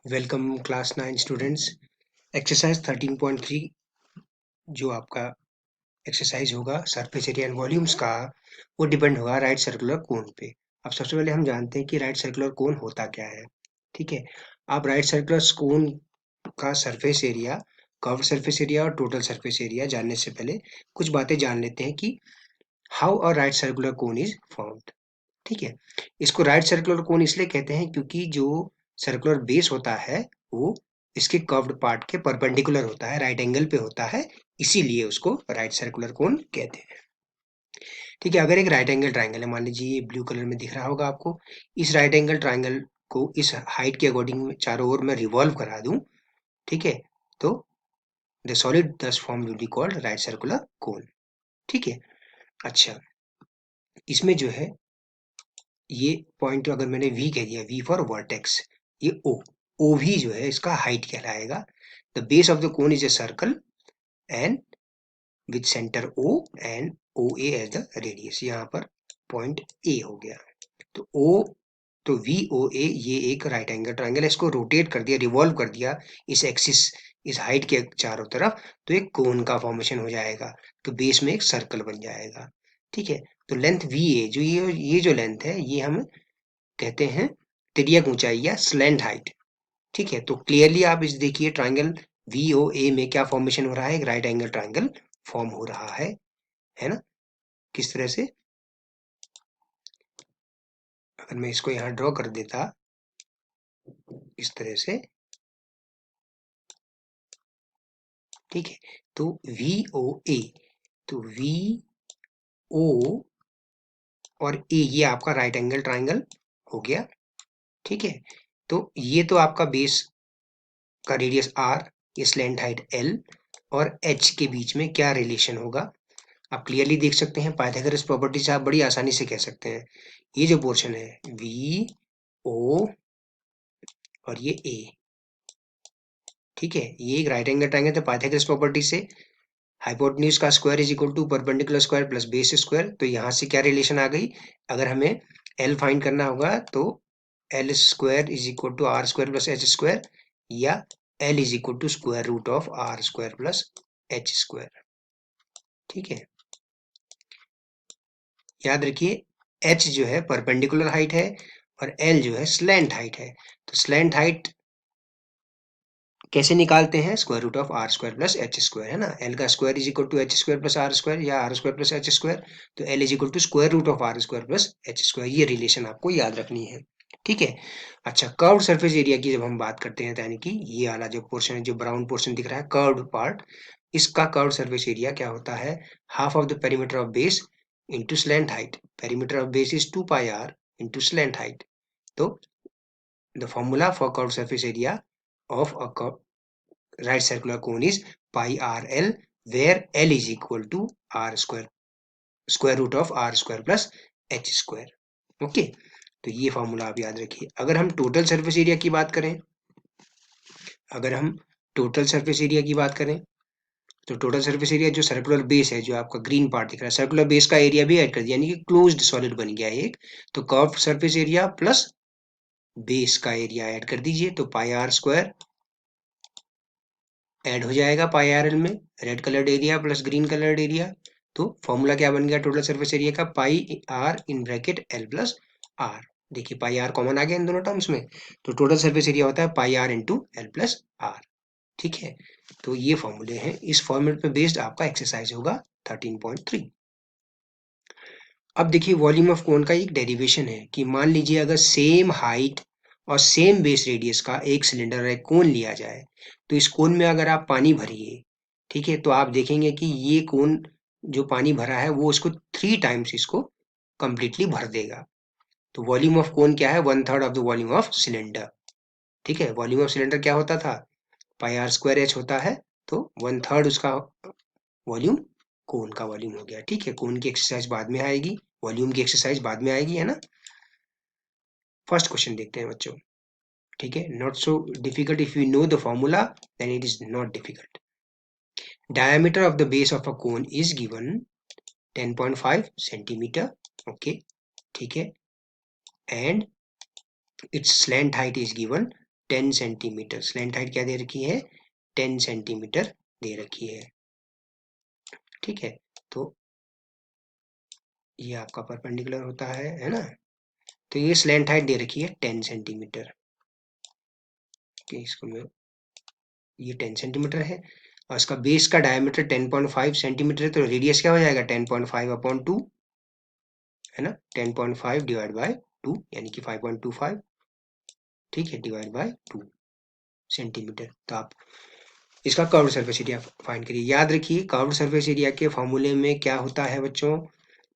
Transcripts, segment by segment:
Welcome class 9 students. Exercise 13.3 जो आपका exercise होगा सरफेस एरिया एंड वॉल्यूम्स का, वो डिपेंड होगा राइट सर्कुलर कोन पे। अब सबसे पहले हम जानते हैं कि राइट सर्कुलर कोन होता क्या है। ठीक है, आप राइट सर्कुलर कोन का surface area, curved surface area और टोटल सरफेस एरिया जानने से पहले कुछ बातें जान लेते हैं कि how a right circular cone is formed. ठीक है, इसको राइट सर्कुलर कोन इसलिए कहते हैं क्योंकि जो सर्कुलर बेस होता है वो इसके कर्व्ड पार्ट के परपेंडिकुलर होता है, राइट एंगल पे होता है, इसीलिए उसको राइट सर्कुलर कोन कहते हैं। ठीक है, अगर एक राइट एंगल ट्राइंगल है, मान लीजिए ये ब्लू कलर में दिख रहा होगा आपको, इस राइट एंगल ट्राइंगल को इस हाइट के अकॉर्डिंग चारों ओर में रिवॉल्व करा दूं, ठीक है, तो द सॉलिड दस form will be called right circular cone. ठीक है, अच्छा, इसमें जो है ये पॉइंट अगर मैंने वी कह दिया, वी फॉर वर्टेक्स, ये ओ भी जो है इसका हाइट कहलाएगा। The base of the cone is a circle and with centre O and O A as the radius. यहाँ पर पॉइंट ए हो गया, तो ओ, तो वी ओ ए ये एक राइट एंगल ट्राइंगल है, इसको रोटेट कर दिया, रिवॉल्व कर दिया इस एक्सिस, इस हाइट के चारों तरफ, तो एक कोन का फॉर्मेशन हो जाएगा, तो बेस में एक सर्कल बन जाएगा। ठीक है, तो लेंथ वी ए जो ये जो लेंथ है ये हम कहते हैं तिर्यक ऊंचाई या स्लैंट हाइट। ठीक है, तो क्लियरली आप इस देखिए ट्राइंगल वी ओ ए में क्या फॉर्मेशन हो रहा है, एक राइट एंगल ट्राइंगल फॉर्म हो रहा है ना। किस तरह से, अगर मैं इसको यहाँ ड्रॉ कर देता इस तरह से, ठीक है, तो वी ओ ए, तो वी ओ और ए ये आपका राइट एंगल ट्राइंगल हो गया। ठीक है, तो ये तो आपका बेस का रेडियस आर, ये स्लैंट हाइट एल, और एच के बीच में क्या रिलेशन होगा आप क्लियरली देख सकते हैं। पाइथागोरस प्रॉपर्टी से आप बड़ी आसानी से कह सकते हैं, ये जो पोर्शन है वी ओ और ये ए, ठीक है, ये एक राइट एंगल ट्राइंगल, तो पाइथागोरस प्रॉपर्टी से हाइपोटेन्यूज का square is equal to perpendicular square plus base square, तो यहाँ से क्या रिलेशन आ गई, अगर हमें एल फाइंड करना होगा तो L square is equal to R square plus H square, या L is equal to square root of R square plus H square. ठीक है, याद रखिए एच जो है परपेंडिकुलर हाइट है और एल जो है स्लैंट हाइट है, तो स्लैंट हाइट कैसे निकालते हैं, square root of R square plus H square, है ना। एल का square is equal to H square plus R square या R square plus H square, तो L is equal to square root of R square plus H square, ये relation आपको याद रखनी है। ठीक है, अच्छा, कर्व्ड सरफेस एरिया की जब हम बात करते हैं, यानी कि ये वाला जो पोर्शन है, जो ब्राउन पोर्शन दिख रहा है कर्व्ड पार्ट, इसका कर्व्ड सरफेस एरिया क्या होता है, half of the perimeter of base into slant height. Perimeter of base is 2 pi R into slant height, तो the formula for curved surface area of a right circular cone is pi r l, where l is equal to r square, square root of r square plus h square. Okay, तो ये formula आप याद रखिए। अगर हम total surface area की बात करें, अगर हम टोटल सरफेस एरिया की बात करें, तो टोटल सरफेस एरिया जो सर्कुलर बेस है, जो आपका ग्रीन पार्ट दिख रहा है, सर्कुलर बेस का एरिया भी ऐड कर दिया, यानी कि क्लोज्ड सॉलिड बन गया एक, तो curve surface area plus base का एरिया ऐड कर दीजिए, तो पाई आर स्क्वायर ऐड हो जाएगा पाई आर एल में, red coloured area plus green coloured area, तो फॉर्मूला क्या बन गया टोटल सरफेस एरिया का, pi R in bracket L plus R. देखिए पाई आर कॉमन आ गया इन दोनों टर्म्स में, तो टोटल सरफेस एरिया होता है pi R into L plus R. ठीक है, तो ये फॉर्मूले हैं, इस फॉर्मेट पे बेस्ड आपका एक्सरसाइज होगा 13.3। अब देखिए वॉल्यूम ऑफ कोन का एक डेरिवेशन है कि मान लीजिए अगर सेम हाइट और सेम बेस रेडियस का एक सिलेंडर एक कोन लिया जाए, तो इस कोन में अगर आप पानी भरिए, ठीक है, तो आप देखेंगे कि ये कोन जो पानी भरा है वो इसको 3 टाइम्स इसको कंप्लीटली भर देगा। तो वॉल्यूम ऑफ कोन क्या है, 1/3 of the volume of cylinder. ठीक है, वॉल्यूम ऑफ सिलेंडर क्या होता था, पाई आर स्क्वायर एच होता है, तो 1/3 उसका वॉल्यूम कोन का वॉल्यूम हो गया। ठीक है, कोन की एक्सरसाइज बाद में आएगी, वॉल्यूम की एक्सरसाइज बाद में आएगी, है ना। फर्स्ट क्वेश्चन देखते हैं बच्चों। ठीक है, not so difficult if you know the formula, then it is not difficult. Diameter of the base of a cone is given 10.5 centimetre, okay, ठीक है, and its slant height is given 10 centimetre. Slant height क्या दे रखी है? 10 centimetre दे रखी है। ठीक है, तो ये आपका परपेंडिकुलर होता है ना। तो ये स्लैंट हाइट दे रखी है 10 सेंटीमीटर। कि इसको मैं, ये 10 सेंटीमीटर है और इसका बेस का डायमीटर 10.5 सेंटीमीटर है, तो रेडियस क्या हो जाएगा? 10.5 अपॉन 2, है ना। 10.5 डिवाइड बाय 2 यानी कि 5.25, ठीक है, डिवाइड बाय 2 सेंटीमीटर। तो आप इसका कर्व्ड सरफेस एरिया फाइंड करिए। याद रखिए कर्व्ड सरफेस एरिया के फॉर्मूले में क्या होता है बच्चों?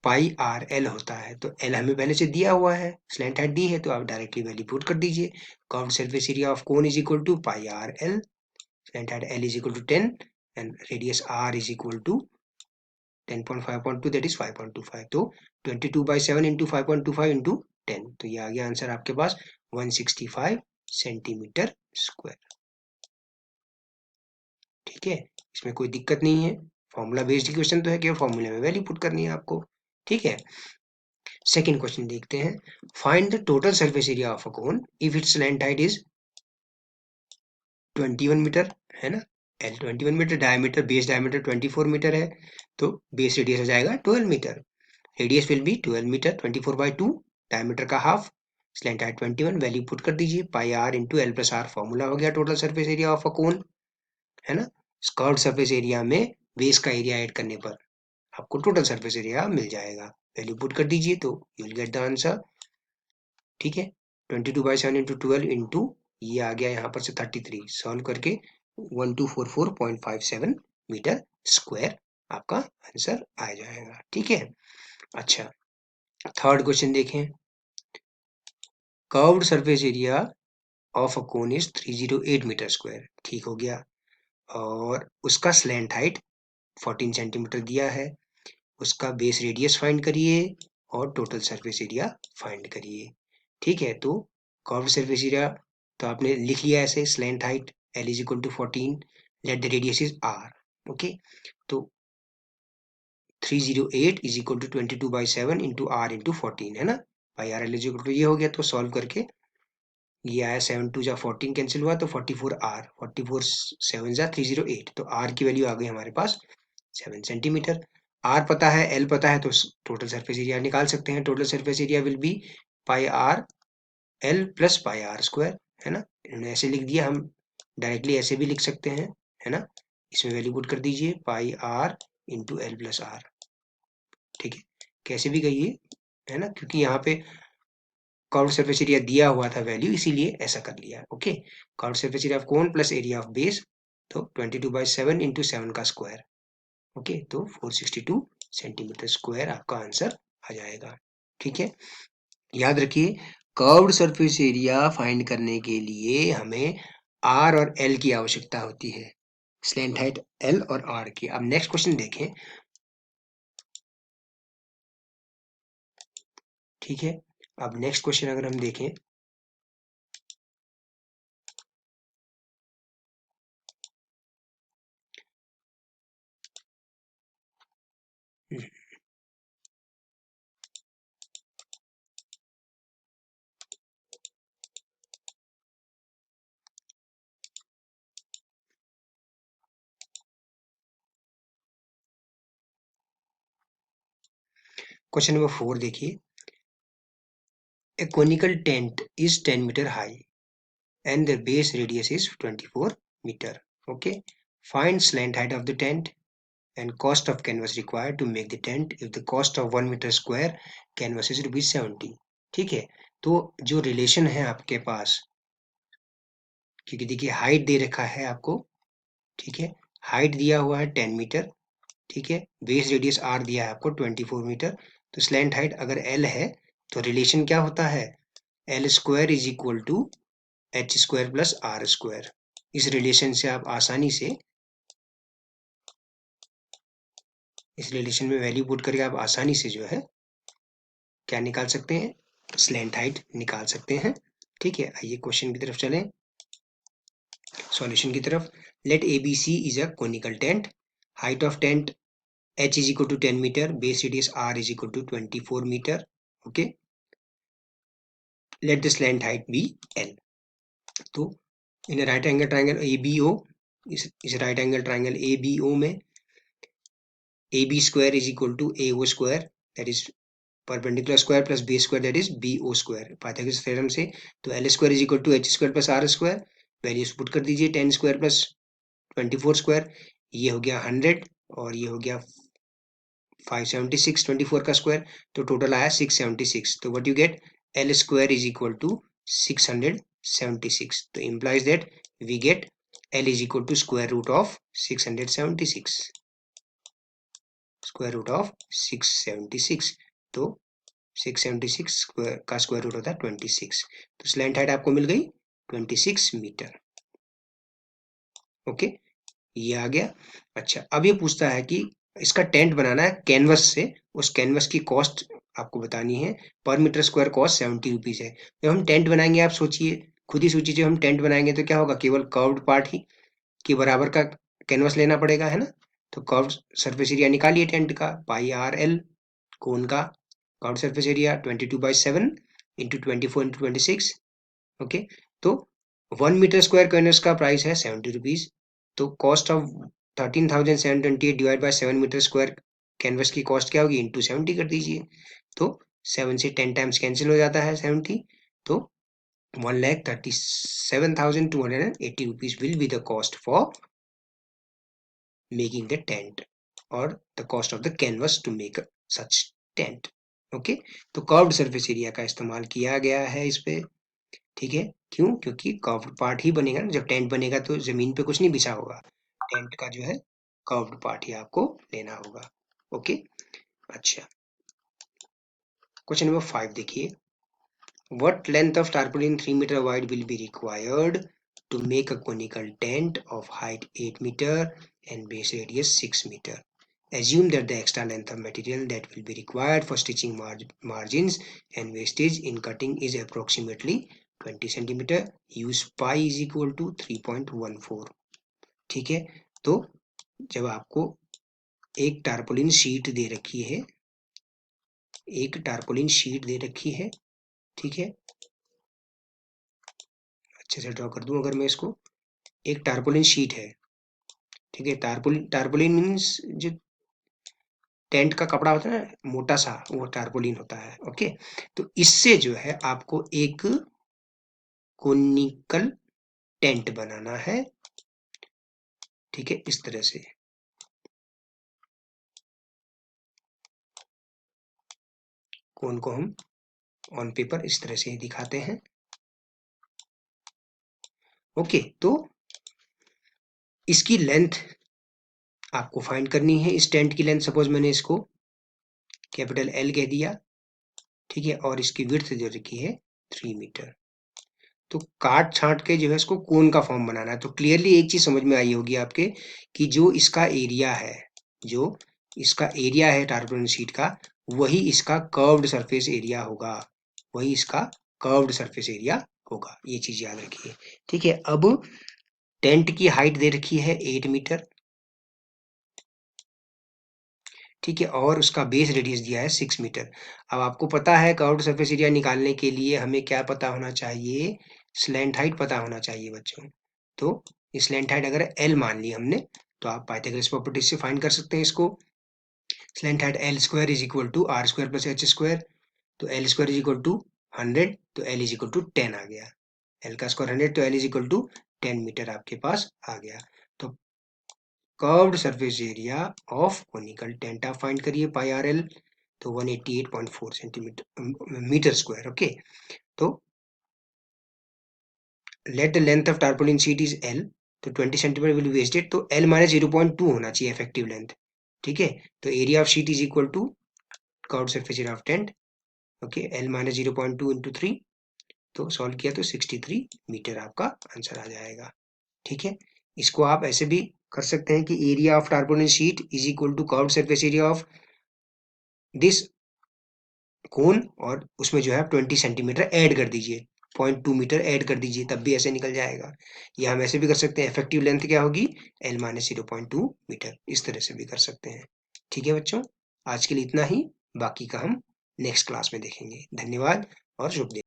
पाई आर एल होता है। तो एल हमें पहले से दिया हुआ है, स्लैंट हाइट दी है, तो आप डायरेक्टली वैल्यू पुट कर दीजिए। Curved surface area of cone is equal to pi R L, slant height L is equal to 10 and radius R is equal to 10.5/2, that is 5.25। तो 22/7 इंटू 5.25 इंटू 10, तो ये आ गया answer आपके पास 165 centimetre square. ठीक है, इसमें कोई दिक्कत नहीं है। फॉर्मूला बेस्ड क्वेश्चन तो है, केवल फॉर्मूले में वैल्यू पुट करनी है आपको। ठीक है, सेकंड क्वेश्चन देखते हैं। Find the total surface area of a cone if its length height is 21 metre, है ना। L 21 metre, diameter, base diameter 24 metre है, तो बेस रेडियस हो जाएगा 12 metre. Radius will be 12 metre, 24/2, diameter का half, slant height 21, value put कर दीजिए। Pi R into L plus R, formula हो गया total surface area of a cone, है ना। कर्व्ड सरफेस एरिया में बेस का एरिया ऐड करने पर आपको टोटल सरफेस एरिया मिल जाएगा। वैल्यू पुट कर दीजिए तो you will get the answer. ठीक है, 22/7 इंटू 12 इंटू ये आ गया यहाँ पर से 33, सॉल्व करके 1244.57 मीटर स्क्वायर आपका आंसर आ जाएगा। ठीक है, अच्छा, थर्ड क्वेश्चन देखें। Curved surface area of a cone is 308 metre square, ठीक हो गया। और उसका स्लैंट हाइट 14 सेंटीमीटर दिया है। उसका बेस रेडियस फाइंड करिए और टोटल सरफेस एरिया फाइंड करिए। ठीक है, तो कर्व्ड सरफेस एरिया तो आपने लिख लिया ऐसे, slant height L is equal to 14, let the radius is R. Okay, तो 308 is equal to 22/7 into R into 14, है ना। Pi R L is equal to ये हो गया, तो सॉल्व करके ये आया 7 2 जा 14 कैंसिल हुआ, तो 44 आर, 44 7 जा 308, तो आर की वैल्यू आ गई हमारे पास 7 सेंटीमीटर। आर पता है, एल पता है, तो टोटल सरफेस एरिया निकाल सकते हैं। Total surface area will be pi R L plus pi R square, है ना। इन्होंने ऐसे लिख दिया, हम डायरेक्टली ऐसे भी लिख सकते हैं, है ना। इसमें वैल्यू पुट कर दीजिए pi R into L plus R. ठीक है, कैसे भी कहिए, है ना, क्योंकि यहाँ पे कर्व्ड सरफेस एरिया दिया हुआ था वैल्यू, इसीलिए ऐसा कर लिया। Okay, curved surface area of cone plus area of base, तो 22/7 इंटू 7 का स्क्वायर। ओके, तो 462 सेंटीमीटर स्क्वायर आपका आंसर आ जाएगा। ठीक है, याद रखिए कर्व्ड सरफेस एरिया फाइंड करने के लिए हमें आर और एल की आवश्यकता होती है, स्लैंट हाइट एल और आर की। अब नेक्स्ट क्वेश्चन देखें। ठीक है, अब नेक्स्ट क्वेश्चन अगर हम देखें, क्वेश्चन नंबर 4 देखिए। A conical tent is 10 meter high and the base radius is 24 meter. Okay. Find slant height of the tent and cost of canvas required to make the tent if the cost of 1 meter square canvas is rupees 70. ठीक है, तो जो relation है आपके पास, क्योंकि देखिए height दे रखा है आपको, ठीक है, हाइट दिया हुआ है 10 मीटर, ठीक है, बेस रेडियस आर दिया है आपको 24 मीटर, तो स्लैंट हाइट अगर एल है तो रिलेशन क्या होता है? L square is equal to H square plus R square. इस रिलेशन से आप आसानी से, इस रिलेशन में वैल्यू पुट करके आप आसानी से जो है क्या निकाल सकते हैं? स्लैंट हाइट निकाल सकते हैं। ठीक है, आइए क्वेश्चन की तरफ चलें, सॉल्यूशन की तरफ। Let A B C is a conical tent, height of tent h is equal to 10 meter, base radius r is equal to 24 meter. Okay, let the slant height be l. तो in right angle triangle ABO, इस right angle triangle ABO में AB square is equal to AO square, that is perpendicular square plus base square, that is BO square, Pythagoras theorem से। तो L square is equal to H square plus R square, values put कर दीजिए, 10 square plus 24 square, ये हो गया 100 और ये हो गया 576, 24 का स्क्वायर, तो टोटल आया 676। तो what you get, L square is equal to 676, तो implies that we get L is equal to square root of 676, square root of 676, तो 676 स्क्वायर का स्क्वायर रूट होता है 26, तो स्लैंट हाइट आपको मिल गई 26 मीटर। ओके, ये आ गया। अच्छा, अब ये पूछता है कि इसका टेंट बनाना है कैनवस से, उस कैनवस की कॉस्ट आपको बतानी है, पर मीटर स्क्वायर कॉस्ट 70 रुपीज है। जब हम टेंट बनाएंगे, आप सोचिए, खुद ही सोचिए, जब हम टेंट बनाएंगे तो क्या होगा, केवल कर्व्ड पार्ट ही के बराबर का कैनवस लेना पड़ेगा, है ना। तो कर्व्ड सरफेस एरिया निकालिए टेंट का, पाई आर एल, कोन का curved surface area 22/7 into 24 into 26। Okay, तो 1 मीटर स्क्वायर कैनवस का प्राइस है 70 रुपीज, तो cost of 13,728 divide by 7 metre square canvas की कॉस्ट क्या होगी, इंटू 70 कर दीजिए, तो 7 से 10 टाइम्स कैंसिल हो जाता है 70, तो 1,37,280 rupees will be the cost for making the tent or the cost of the canvas to make such tent। Okay, तो कर्व्ड सरफेस एरिया का इस्तेमाल किया गया है इस पे, ठीक है। क्यों, क्योंकि कर्व्ड पार्ट ही बनेगा ना, जब टेंट बनेगा तो जमीन पे कुछ नहीं बिछा होगा, टेंट का जो है कर्व्ड पार्ट ही आपको लेना होगा। ओके, अच्छा, क्वेश्चन नंबर 5 देखिए, what length of tarpaulin 3 meter wide will be required to make a conical tent of height 8 meter and base radius 6 meter? Assume that the extra length of material that will be required for stitching margins and wastage in cutting is approximately 20 centimeter. Use pi is equal to 3.14। ठीक है, तो जब आपको एक tarpaulin sheet दे रखी है, एक tarpaulin sheet दे रखी है, ठीक है, अच्छे से ड्रॉ कर दूं अगर मैं इसको, एक टारपोलिन शीट है, ठीक है, टारपोलिन मीन्स जो टेंट का कपड़ा होता है ना, मोटा सा, वो टारपोलिन होता है। ओके, तो इससे जो है आपको एक कोनिकल टेंट बनाना है, ठीक है, इस तरह से। कोन को हम ऑन पेपर इस तरह से दिखाते हैं। ओके, तो इसकी लेंथ आपको फाइंड करनी है, इस टेंट की लेंथ, सपोज मैंने इसको कैपिटल L कह दिया, ठीक है, और इसकी विड्थ जो रखी है 3 मीटर। तो काट छांट के जो है इसको कोन का फॉर्म बनाना है। तो क्लियरली एक चीज समझ में आई होगी आपके, कि जो इसका एरिया है, जो इसका एरिया है टारपोलिन शीट का, वही इसका कर्व्ड सरफेस एरिया होगा, वही इसका कर्व्ड सरफेस एरिया होगा, ये चीज याद रखिए, ठीक है। अब टेंट की हाइट दे रखी है 8 मीटर, ठीक है, और उसका बेस रेडियस दिया है 6 मीटर। अब आपको पता है कर्व्ड सरफेस एरिया निकालने के लिए हमें क्या पता होना चाहिए, स्लैंट हाइट पता होना चाहिए बच्चों। तो स्लैंट हाइट अगर L मान ली हमने, तो आप पाइथागोरस प्रॉपर्टी से फाइंड कर सकते हैं इसको। Slant height L square is equal to R square plus H square, तो L square is equal to 100, तो L इज इक्वल टू 10 आ गया, L का स्क्वायर 100, तो L is equal to 10 metre आपके पास आ गया। तो curved surface area of conical tent आप फाइंड करिए, पाई आर एल, तो 188.4 सेंटीमीटर मीटर स्क्वायर। ओके, तो let the length of tarpaulin sheet is L, तो 20 सेंटीमीटर विल बी वेस्टेड, तो L माइनस 0.2 होना चाहिए इफेक्टिव लेंथ, ठीक है। तो area of sheet is equal to curved surface area of tent, okay, L minus 0.2 into 3, तो solve किया तो 63 मीटर आपका आंसर आ जाएगा, ठीक है। इसको आप ऐसे भी कर सकते हैं कि area of tarpaulin sheet is equal to curved surface area of this cone, और उसमें जो है 20 सेंटीमीटर ऐड कर दीजिए, 0.2 मीटर ऐड कर दीजिए, तब भी ऐसे निकल जाएगा। या हम ऐसे भी कर सकते हैं, इफेक्टिव लेंथ क्या होगी, L माइनस 0.2 मीटर, इस तरह से भी कर सकते हैं, ठीक है बच्चों। आज के लिए इतना ही, बाकी का हम नेक्स्ट क्लास में देखेंगे। धन्यवाद और शुभ दिन।